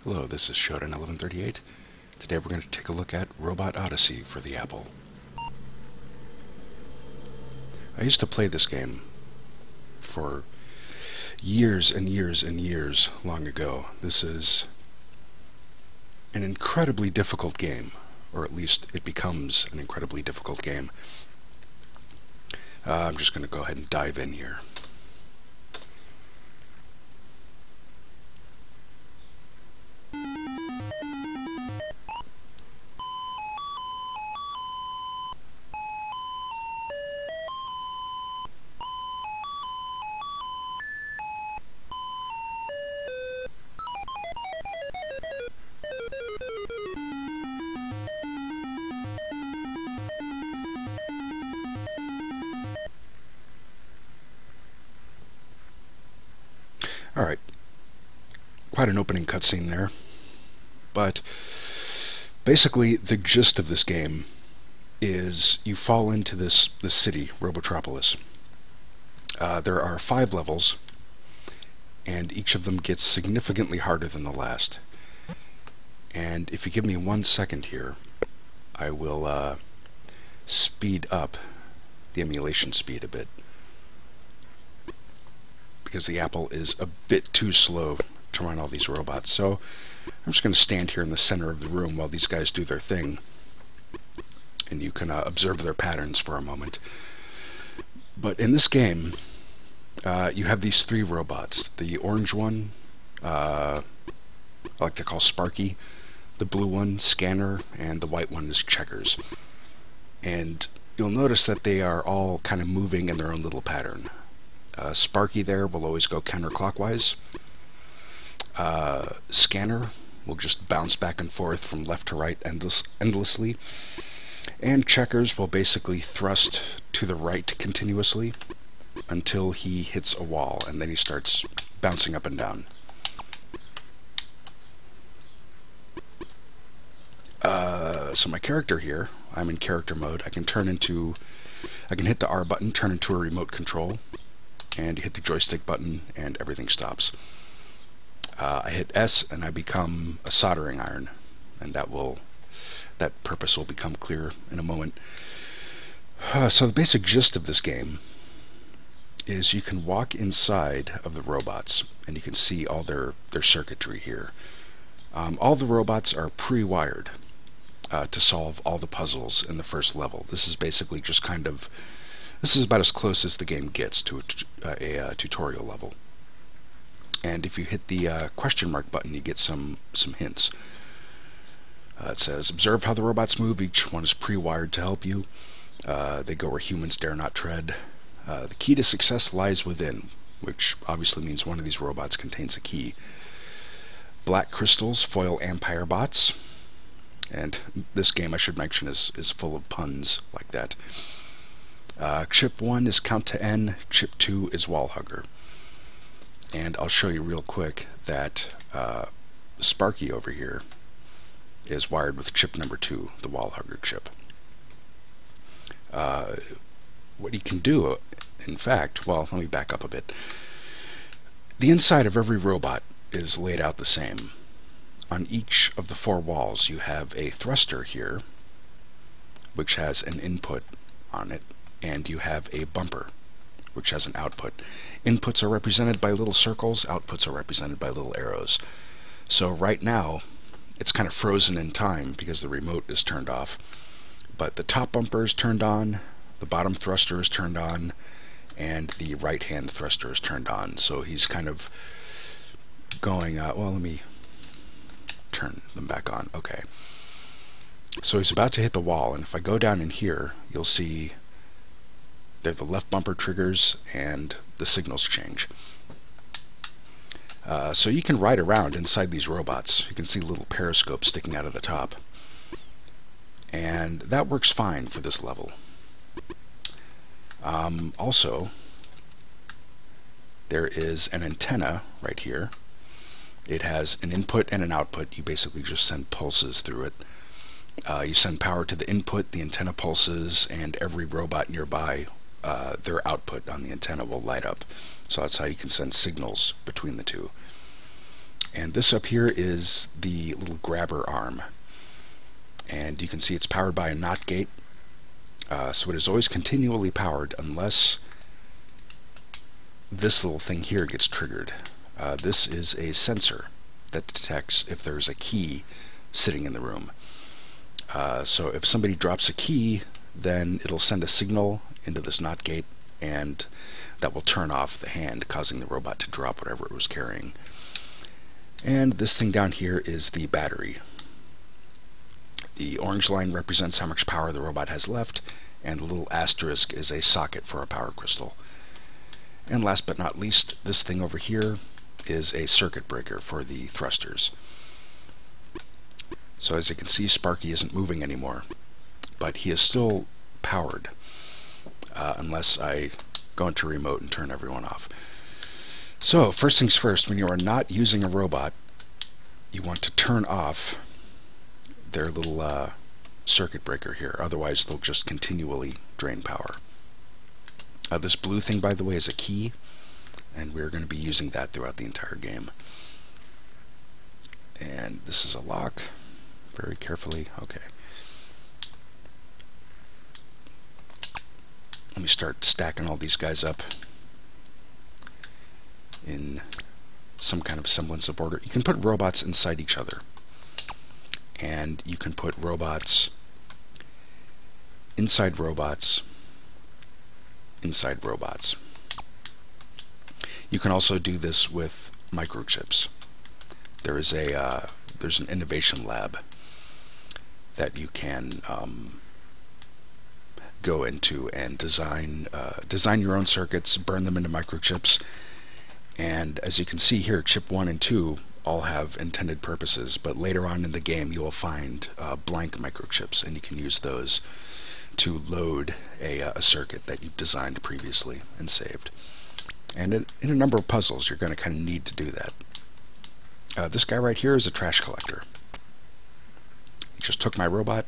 Hello, this is Shodan 1138. Today we're going to take a look at Robot Odyssey for the Apple. I used to play this game for years and years and years long ago. This is an incredibly difficult game, or at least it becomes an incredibly difficult game. I'm just going to go ahead and dive in here. Alright, quite an opening cutscene there, but basically the gist of this game is you fall into this city, Robotropolis. There are 5 levels, and each of them gets significantly harder than the last. And if you give me 1 second here, I will speed up the emulation speed a bit, because the Apple is a bit too slow to run all these robots. So I'm just going to stand here in the center of the room while these guys do their thing, and you can observe their patterns for a moment. But in this game, you have these 3 robots. The orange one, I like to call Sparky, the blue one, Scanner, and the white one is Checkers. And you'll notice that they are all kind of moving in their own little pattern. Sparky there will always go counterclockwise. Scanner will just bounce back and forth from left to right endlessly. And Checkers will basically thrust to the right continuously until he hits a wall, and then he starts bouncing up and down. So my character here, I'm in character mode. I can hit the R button, turn into a remote control, and you hit the joystick button and everything stops. I hit S and I become a soldering iron, and that purpose will become clear in a moment. So the basic gist of this game is you can walk inside of the robots and you can see all their circuitry here. All the robots are pre-wired to solve all the puzzles in the first level. This is basically just this is about as close as the game gets to a tutorial level. And if you hit the question mark button, you get some hints. It says, observe how the robots move. Each one is pre-wired to help you. They go where humans dare not tread. The key to success lies within, which obviously means one of these robots contains a key. Black crystals foil Empire bots. And this game, I should mention, is full of puns like that. Chip 1 is count to N, chip 2 is wall hugger. And I'll show you real quick that Sparky over here is wired with chip number 2, the wall hugger chip. What he can do, in fact, well, let me back up a bit. The inside of every robot is laid out the same. On each of the 4 walls you have a thruster here, which has an input on it, and you have a bumper, which has an output. Inputs are represented by little circles, outputs are represented by little arrows. So right now, it's kind of frozen in time because the remote is turned off. But the top bumper is turned on, the bottom thruster is turned on, and the right-hand thruster is turned on. So he's kind of going, well, let me turn them back on. Okay. So he's about to hit the wall, and if I go down in here, you'll see that the left bumper triggers and the signals change. So you can ride around inside these robots. You can see little periscopes sticking out of the top. And that works fine for this level. Also, there is an antenna right here. It has an input and an output. You basically just send pulses through it. You send power to the input, the antenna pulses, and every robot nearby, their output on the antenna will light up. So that's how you can send signals between the two. And this up here is the little grabber arm. And you can see it's powered by a NOT gate. So it is always continually powered unless this little thing here gets triggered. This is a sensor that detects if there's a key sitting in the room. So if somebody drops a key, then it'll send a signal into this NOT gate, and that will turn off the hand, causing the robot to drop whatever it was carrying. And this thing down here is the battery. The orange line represents how much power the robot has left, and the little asterisk is a socket for a power crystal. And last but not least, this thing over here is a circuit breaker for the thrusters. So as you can see, Sparky isn't moving anymore, but he is still powered, unless I go into remote and turn everyone off. So first things first, when you are not using a robot, you want to turn off their little circuit breaker here, otherwise they'll just continually drain power. This blue thing, by the way, is a key, and we're going to be using that throughout the entire game. And this is a lock. Very carefully. Okay. Let me start stacking all these guys up in some kind of semblance of order. You can put robots inside each other, and you can put robots inside robots inside robots. You can also do this with microchips. There's an innovation lab that you can go into and design your own circuits, burn them into microchips, and as you can see here, chip 1 and 2 all have intended purposes, but later on in the game you will find blank microchips, and you can use those to load a circuit that you've designed previously and saved. And in a number of puzzles you're going to kind of need to do that. This guy right here is a trash collector. He just took my robot,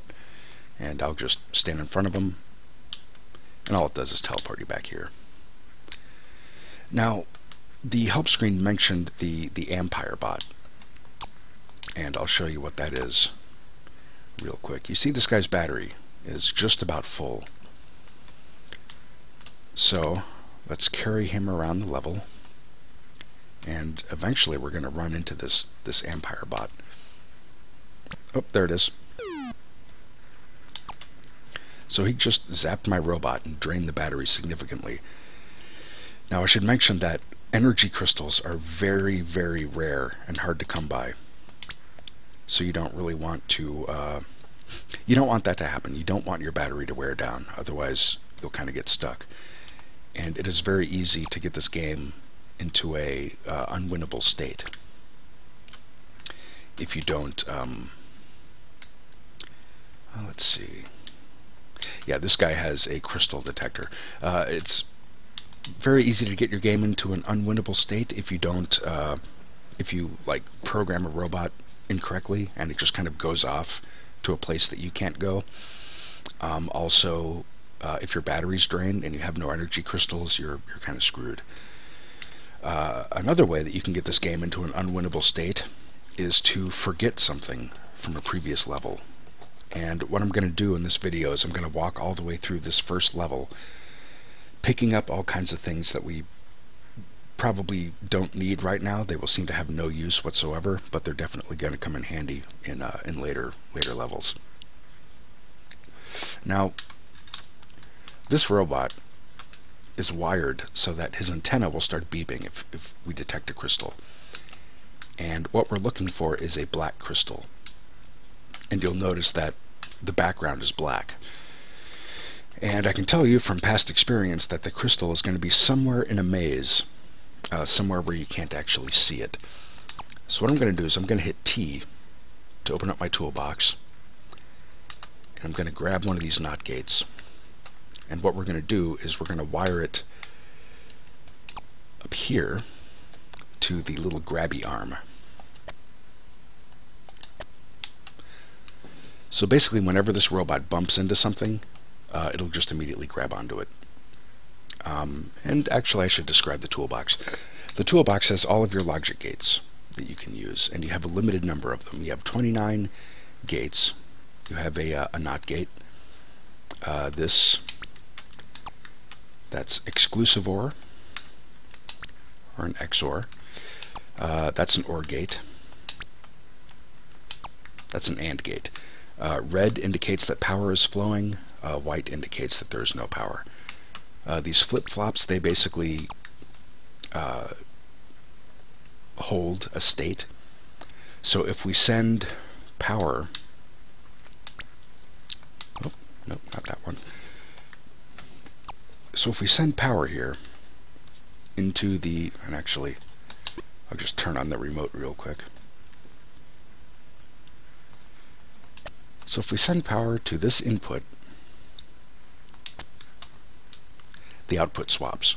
and I'll just stand in front of him, and all it does is teleport you back here. Now, the help screen mentioned the Empire bot, and I'll show you what that is real quick. You see this guy's battery is just about full. So let's carry him around the level, and eventually we're going to run into this Empire bot. Oh, there it is. So he just zapped my robot and drained the battery significantly. Now I should mention that energy crystals are very, very rare and hard to come by. So you don't really want to, you don't want that to happen. You don't want your battery to wear down, otherwise you'll kind of get stuck. And it is very easy to get this game into a unwinnable state if you don't, let's see. Yeah, this guy has a crystal detector. It's very easy to get your game into an unwinnable state if you don't, if you like program a robot incorrectly and it just kind of goes off to a place that you can't go. Also, if your battery's drained and you have no energy crystals, you're kind of screwed. Another way that you can get this game into an unwinnable state is to forget something from a previous level. And what I'm going to do in this video is I'm going to walk all the way through this first level, picking up all kinds of things that we probably don't need right now. They will seem to have no use whatsoever, but they're definitely going to come in handy in later levels. Now, this robot is wired so that his antenna will start beeping if we detect a crystal. And what we're looking for is a black crystal. And you'll notice that the background is black. And I can tell you from past experience that the crystal is going to be somewhere in a maze, somewhere where you can't actually see it. So what I'm going to do is I'm going to hit T to open up my toolbox, and I'm going to grab one of these NOT gates, and what we're going to do is we're going to wire it up here to the little grabby arm. So basically, whenever this robot bumps into something, it'll just immediately grab onto it. And actually, I should describe the toolbox. The toolbox has all of your logic gates. that you can use, and you have a limited number of them. You have 29 gates. You have a NOT gate. That's exclusive OR, or an XOR. That's an OR gate. That's an AND gate. Red indicates that power is flowing. White indicates that there is no power. These flip-flops, they basically hold a state. So if we send power... Oh, no, not that one. So if we send power here into the... And actually, I'll just turn on the remote real quick. So if we send power to this input, the output swaps.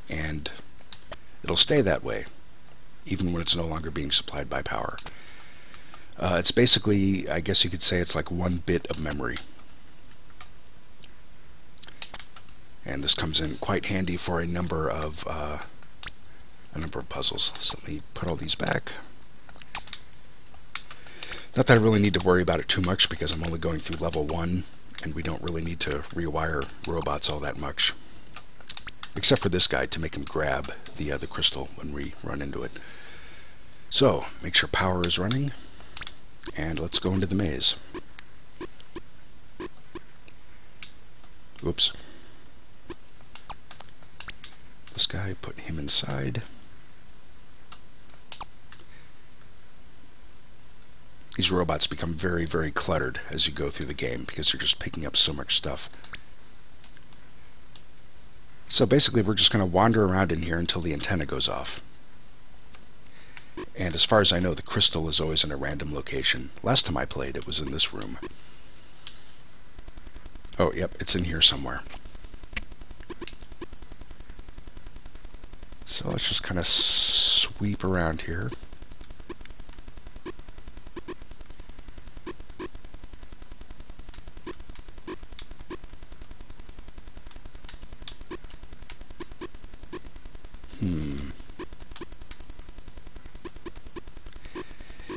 And it'll stay that way, even when it's no longer being supplied by power. It's basically, I guess you could say it's like 1 bit of memory. And this comes in quite handy for a number of puzzles. So let me put all these back. Not that I really need to worry about it too much, because I'm only going through level 1, and we don't really need to rewire robots all that much. Except for this guy, to make him grab the crystal when we run into it. So, make sure power is running, and let's go into the maze. Oops. This guy, put him inside. These robots become very, very cluttered as you go through the game, because you're just picking up so much stuff. So basically we're just going to wander around in here until the antenna goes off. And as far as I know, the crystal is always in a random location. Last time I played, it was in this room. Oh, yep, it's in here somewhere. So let's just kind of sweep around here.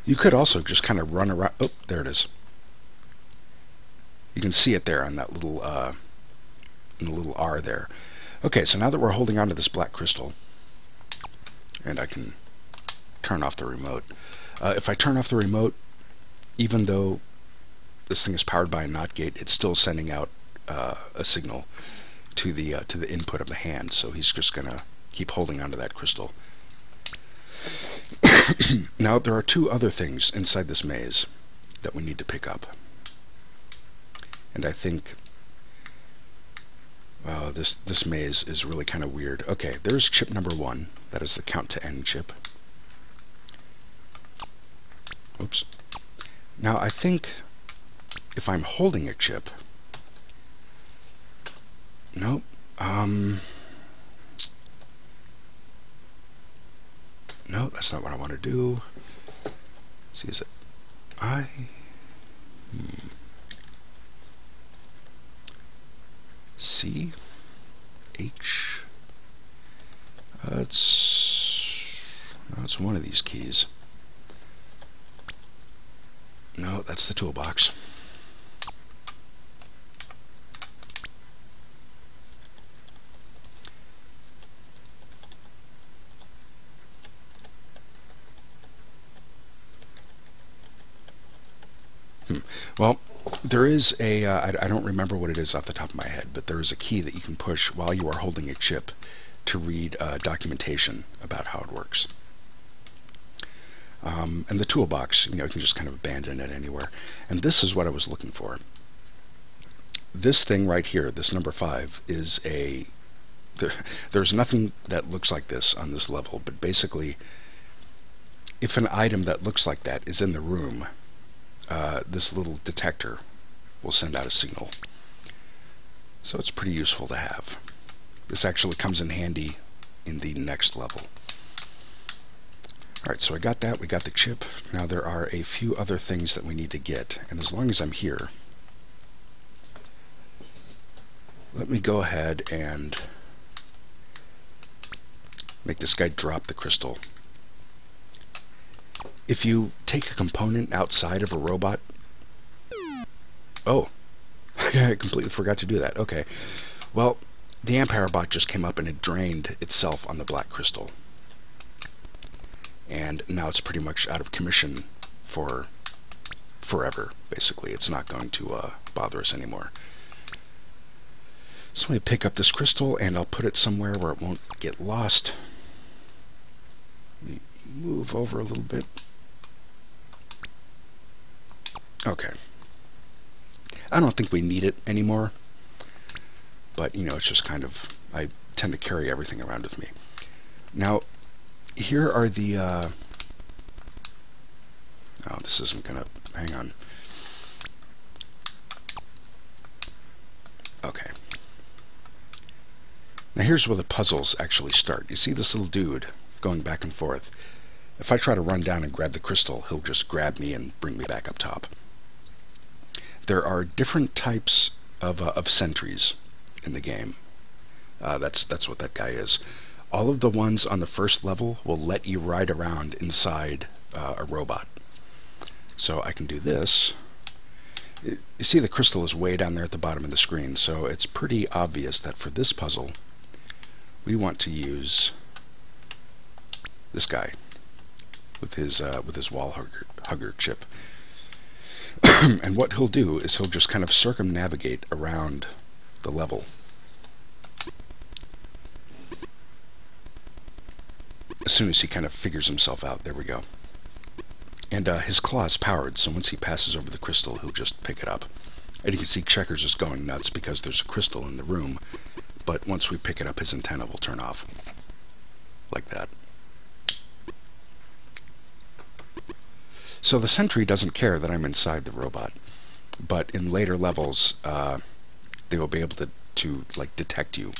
You could also just kind of run around. Oh, there it is. You can see it there on that little, in the little R there. Okay, so now that we're holding on to this black crystal, and I can turn off the remote. If I turn off the remote, even though this thing is powered by a NOT gate, it's still sending out a signal to the input of the hand. So he's just gonna keep holding onto that crystal. Now there are 2 other things inside this maze that we need to pick up, and I think this maze is really kind of weird. Okay, there's chip number 1. That is the count to end chip. Oops. Now I think if I'm holding a chip, nope. No, that's not what I want to do. Let's see, is it I? C? H? It's one of these keys. No, that's the toolbox. Well, there is a, I don't remember what it is off the top of my head, but there is a key that you can push while you are holding a chip to read documentation about how it works. And the toolbox, you can just kind of abandon it anywhere. And this is what I was looking for. This thing right here, this number 5, is there's nothing that looks like this on this level, but basically, if an item that looks like that is in the room, this little detector will send out a signal. So it's pretty useful to have. This actually comes in handy in the next level. Alright, so I got that, we got the chip. Now there are a few other things that we need to get, and as long as I'm here, let me go ahead and make this guy drop the crystal. if you take a component outside of a robot... Oh, I completely forgot to do that. Okay. Well, the Ampere bot just came up and it drained itself on the black crystal. And now it's pretty much out of commission for forever, basically. It's not going to bother us anymore. So let me pick up this crystal and I'll put it somewhere where it won't get lost. Let me move over a little bit. Okay. I don't think we need it anymore. But, you know, it's just kind of... I tend to carry everything around with me. Now, here are the... Oh, this isn't going to... Hang on. Okay. Now here's where the puzzles actually start. You see this little dude going back and forth. If I try to run down and grab the crystal, he'll just grab me and bring me back up top. There are different types of sentries in the game. That's what that guy is. All of the ones on the first level will let you ride around inside a robot. So I can do this. You see the crystal is way down there at the bottom of the screen, so it's pretty obvious that for this puzzle we want to use this guy with his wall hugger chip. And what he'll do is he'll just kind of circumnavigate around the level. As soon as he kind of figures himself out. There we go. And his claw is powered, so once he passes over the crystal, he'll just pick it up. And you can see Checkers is going nuts because there's a crystal in the room, but once we pick it up, his antenna will turn off. Like that. So the sentry doesn't care that I'm inside the robot, but in later levels, they will be able to like detect you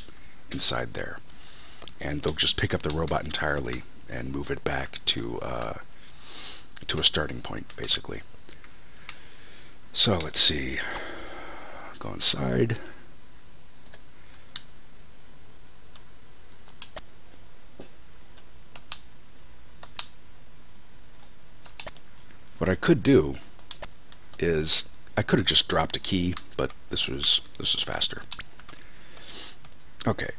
inside there. And they'll just pick up the robot entirely and move it back to a starting point, basically. So let's see. Go inside. What I could do is I could have just dropped a key, but this was faster. Okay,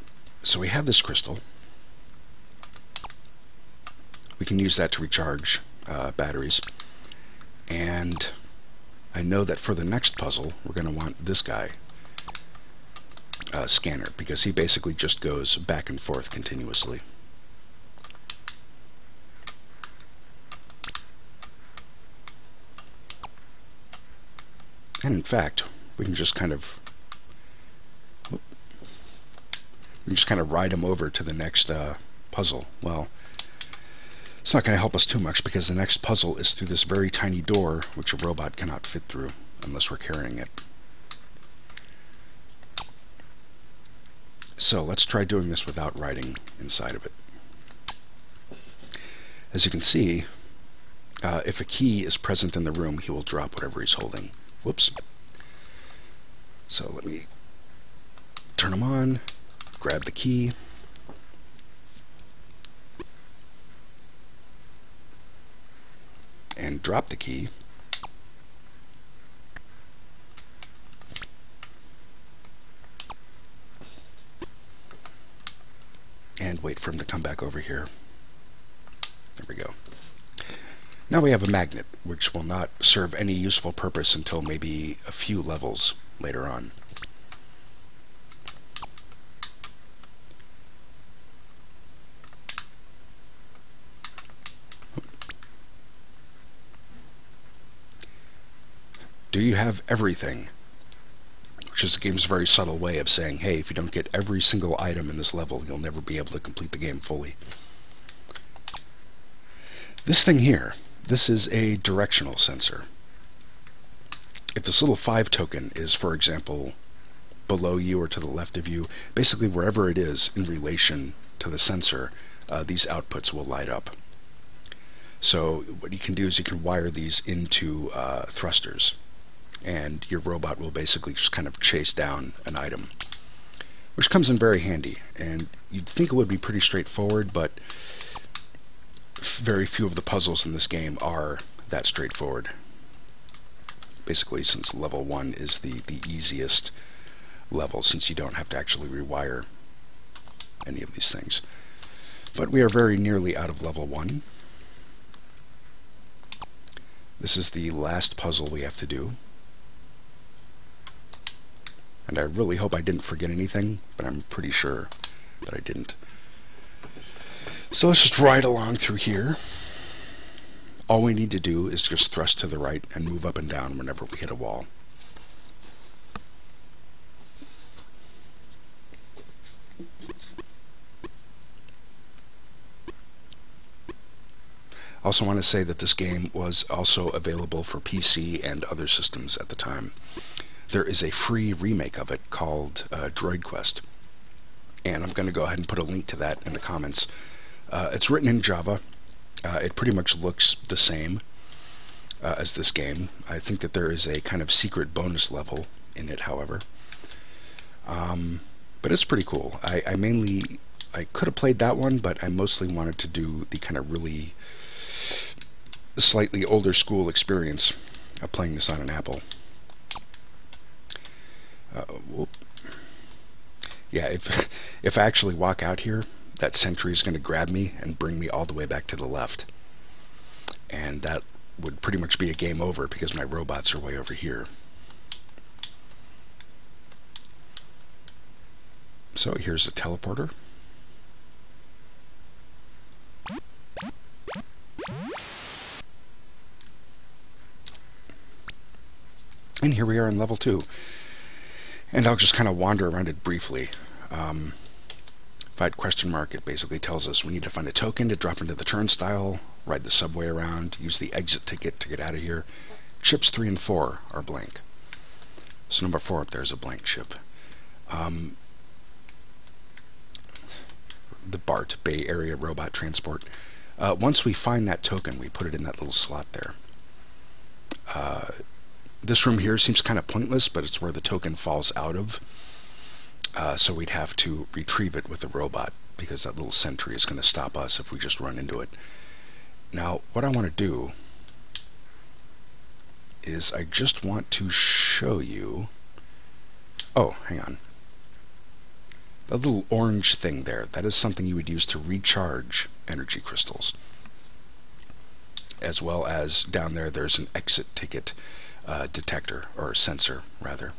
so we have this crystal. We can use that to recharge batteries, and I know that for the next puzzle we're going to want this guy, Scanner, because he basically just goes back and forth continuously. And in fact, we can just kind of ride him over to the next puzzle. Well, it's not going to help us too much because the next puzzle is through this very tiny door which a robot cannot fit through unless we're carrying it. So let's try doing this without riding inside of it. As you can see, if a key is present in the room, he will drop whatever he's holding. Whoops. So let me turn him on, grab the key, and drop the key. And wait for him to come back over here. There we go. Now we have a magnet, which will not serve any useful purpose until maybe a few levels later on. Do you have everything? Which is the game's very subtle way of saying, hey, if you don't get every single item in this level, you'll never be able to complete the game fully. This thing here, this is a directional sensor. If this little 5 token is, for example, below you or to the left of you, basically wherever it is in relation to the sensor, these outputs will light up. So what you can do is you can wire these into thrusters, and your robot will basically just kind of chase down an item, which comes in very handy. And you'd think it would be pretty straightforward, but very few of the puzzles in this game are that straightforward. Basically, since level 1 is the easiest level, since you don't have to actually rewire any of these things. But we are very nearly out of level 1. This is the last puzzle we have to do. And I really hope I didn't forget anything, but I'm pretty sure that I didn't. So let's just ride along through here. All we need to do is just thrust to the right and move up and down whenever we hit a wall. I also want to say that this game was also available for PC and other systems at the time. There is a free remake of it called Droid Quest, and I'm going to go ahead and put a link to that in the comments. It's written in Java. It pretty much looks the same as this game. I think that there is a kind of secret bonus level in it, however. But it's pretty cool. I could have played that one, but I mostly wanted to do the kind of really slightly older school experience of playing this on an Apple. Yeah, if I actually walk out here, that sentry is going to grab me and bring me all the way back to the left. And that would pretty much be a game over because my robots are way over here. So here's a teleporter. And here we are in level 2. And I'll just kind of wander around it briefly. If I had question mark, it basically tells us we need to find a token to drop into the turnstile, ride the subway around, use the exit ticket to get out of here. Ships 3 and 4 are blank. So number 4 up there is a blank ship. The BART, Bay Area Robot Transport. Once we find that token, we put it in that little slot there. This room here seems kind of pointless, but it's where the token falls out of. So we'd have to retrieve it with the robot, because that little sentry is going to stop us if we just run into it. Now, what I want to do is I just want to show you... Oh, hang on. The little orange thing there, that is something you would use to recharge energy crystals. As well as down there, there's an exit ticket detector, or sensor, rather.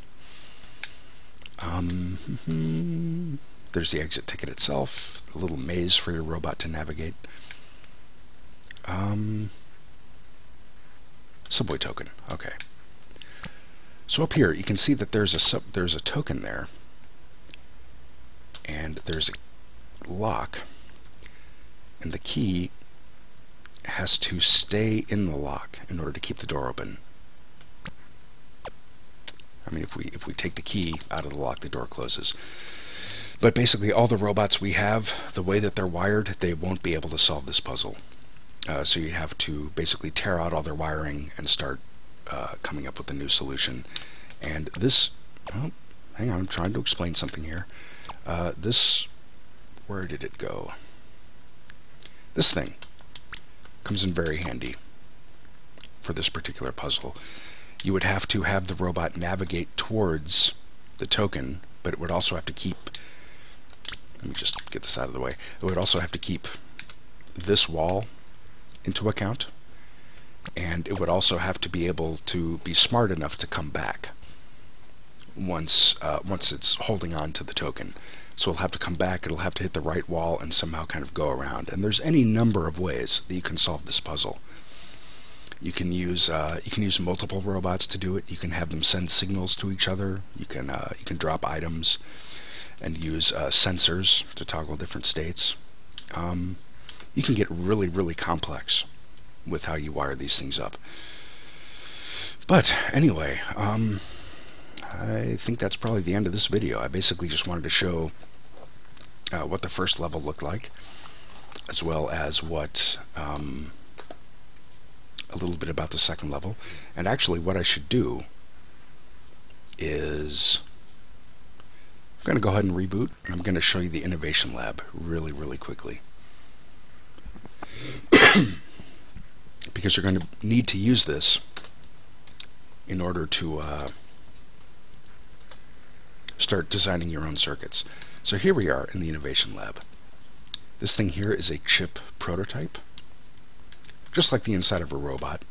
There's the exit ticket itself, a little maze for your robot to navigate. Subway token, okay. So up here, you can see that there's a token there, and there's a lock, and the key has to stay in the lock in order to keep the door open. I mean, if we take the key out of the lock, the door closes. But basically, all the robots we have, the way that they're wired, they won't be able to solve this puzzle. So you have to basically tear out all their wiring and start coming up with a new solution. And this... Oh, hang on, I'm trying to explain something here. This... Where did it go? This thing comes in very handy for this particular puzzle. You would have to have the robot navigate towards the token, but it would also have to keep... Let me just get this out of the way. It would also have to keep this wall into account, and it would also have to be able to be smart enough to come back once it's holding on to the token. So it'll have to come back, it'll have to hit the right wall and somehow kind of go around. And there's any number of ways that you can solve this puzzle. You can use multiple robots to do it. You can have them send signals to each other. You can drop items and use sensors to toggle different states. You can get really, really complex with how you wire these things up. But anyway, I think that's probably the end of this video. I basically just wanted to show what the first level looked like, as well as what a little bit about the second level. And actually what I should do is I'm going to go ahead and reboot, and I'm going to show you the Innovation Lab really, really quickly. because you're going to need to use this in order to start designing your own circuits. So here we are in the Innovation Lab. This thing here is a chip prototype. Just like the inside of a robot,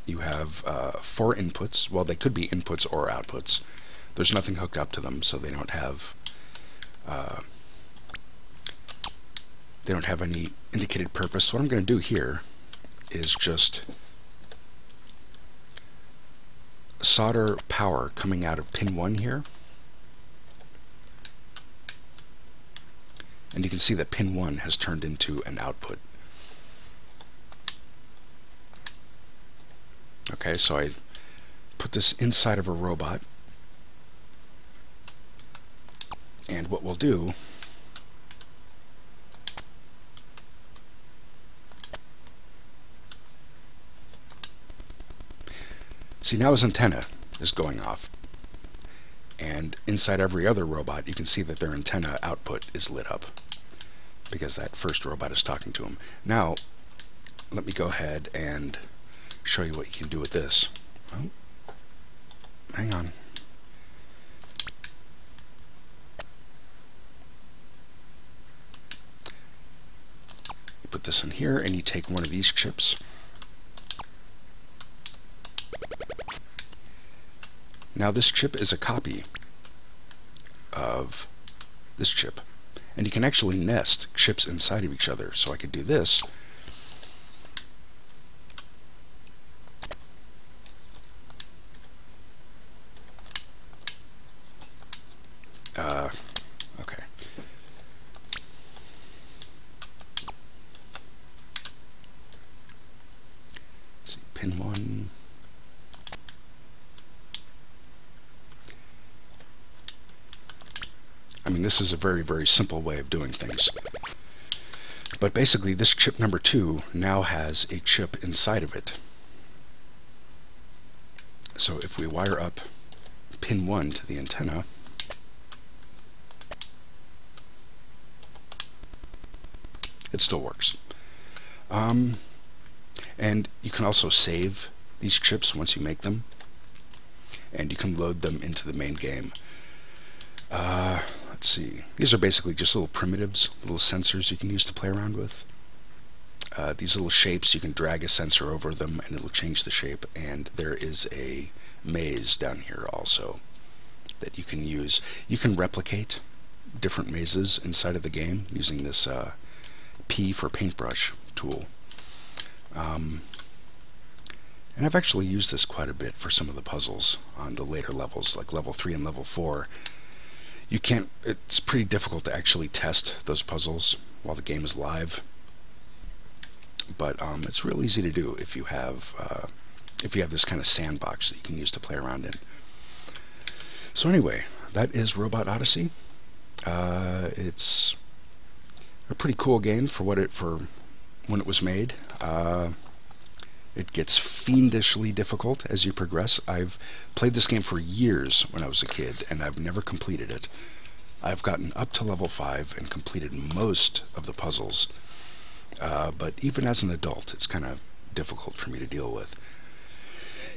you have 4 inputs. Well, they could be inputs or outputs. There's nothing hooked up to them, so they don't have any indicated purpose. So what I'm going to do here is just solder power coming out of pin 1 here. And you can see that pin 1 has turned into an output. Okay, so I put this inside of a robot, and what we'll do see, now his antenna is going off, and inside every other robot you can see that their antenna output is lit up because that first robot is talking to him. Now let me go ahead and show you what you can do with this. Oh, hang on. You put this in here and you take one of these chips. Now this chip is a copy of this chip, and you can actually nest chips inside of each other. So I could do this. Okay. Let's see, pin 1. I mean, this is a very, very simple way of doing things. But basically, this chip number 2 now has a chip inside of it. So if we wire up pin 1 to the antenna, it still works. And you can also save these chips once you make them, and you can load them into the main game. Let's see. These are basically just little primitives, little sensors you can use to play around with. These little shapes, you can drag a sensor over them and it'll change the shape, and there is a maze down here also that you can use. You can replicate different mazes inside of the game using this P for paintbrush tool. And I've actually used this quite a bit for some of the puzzles on the later levels, like level 3 and level 4. You can't, it's pretty difficult to actually test those puzzles while the game is live, but it's real easy to do if you have this kind of sandbox that you can use to play around in. So anyway, that is Robot Odyssey. It's a pretty cool game for when it was made. It gets fiendishly difficult as you progress. I've played this game for years when I was a kid, and I've never completed it. I've gotten up to level 5 and completed most of the puzzles, but even as an adult, it's kind of difficult for me to deal with.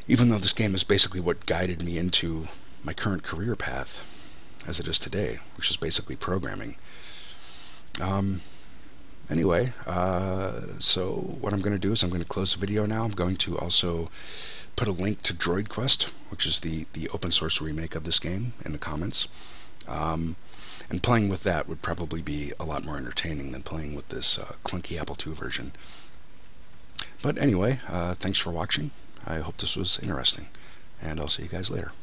Even though this game is basically what guided me into my current career path, as it is today, which is basically programming. Anyway, so what I'm going to do is I'm going to close the video now. I'm going to also put a link to Droid Quest, which is the open source remake of this game, in the comments. And playing with that would probably be a lot more entertaining than playing with this clunky Apple II version. But anyway, thanks for watching. I hope this was interesting, and I'll see you guys later.